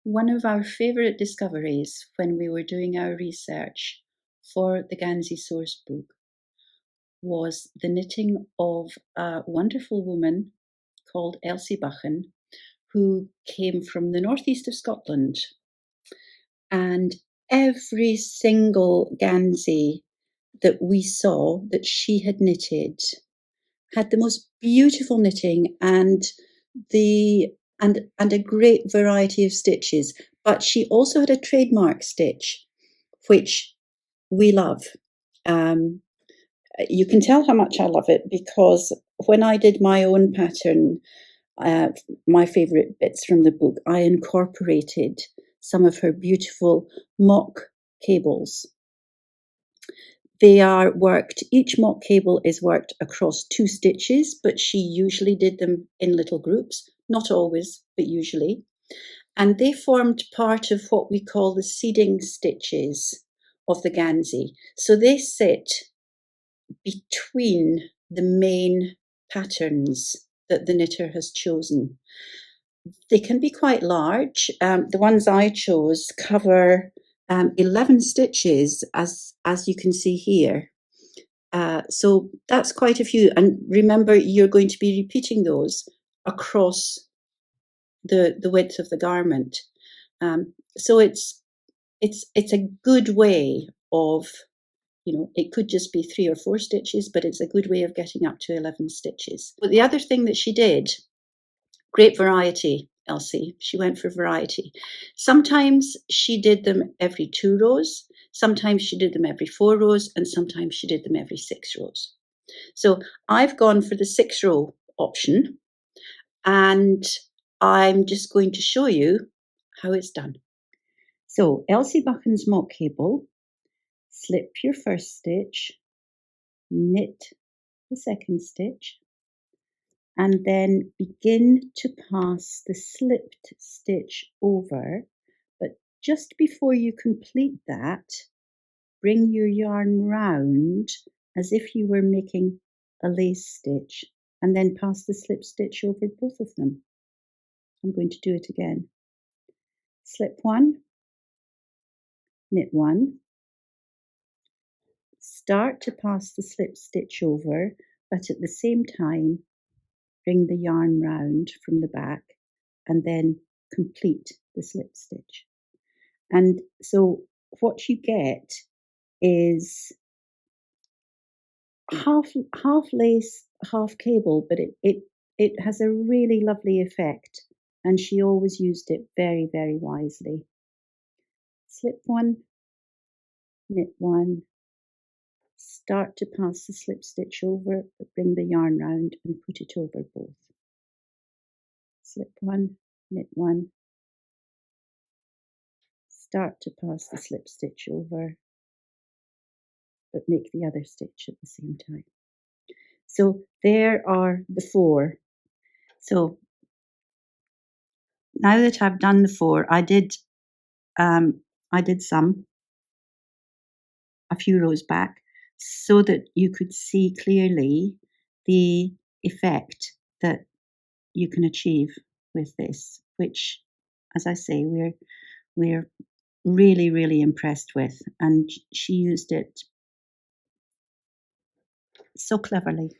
One of our favourite discoveries when we were doing our research for the Ganseys source book was the knitting of a wonderful woman called Elsie Buchan, who came from the northeast of Scotland. And every single Gansey that we saw that she had knitted had the most beautiful knitting and a great variety of stitches. But she also had a trademark stitch, which we love. You can tell how much I love it because when I did my own pattern, my favourite bits from the book, I incorporated some of her beautiful mock cables. They are worked, each mock cable is worked across 2 stitches, but she usually did them in little groups, not always, but usually. And they formed part of what we call the seeding stitches of the Gansey. So they sit between the main patterns that the knitter has chosen. They can be quite large. The ones I chose cover 11 stitches, as you can see here. So that's quite a few. And remember, you're going to be repeating those across the width of the garment. So it's a good way of, it could just be 3 or 4 stitches, but it's a good way of getting up to 11 stitches. But the other thing that she did, great variety, Elsie. She went for variety. Sometimes she did them every 2 rows, sometimes she did them every 4 rows, and sometimes she did them every 6 rows. So I've gone for the 6-row option, and I'm just going to show you how it's done. So Elsie Buchan's mock cable, slip your first stitch, knit the second stitch, and then begin to pass the slipped stitch over. But just before you complete that, bring your yarn round as if you were making a lace stitch, and then pass the slip stitch over both of them. I'm going to do it again. Slip 1, knit 1, start to pass the slip stitch over, but at the same time bring the yarn round from the back and then complete the slip stitch. And so what you get is half lace, half cable, but it has a really lovely effect, and she always used it very, very wisely. Slip 1, knit 1, start to pass the slip stitch over, but bring the yarn round and put it over both. Slip 1, knit 1, start to pass the slip stitch over, but make the other stitch at the same time. So there are the 4. So now that I've done the 4, I did some a few rows back so that you could see clearly the effect that you can achieve with this, which, as I say, we're really, really impressed with, and she used it so cleverly.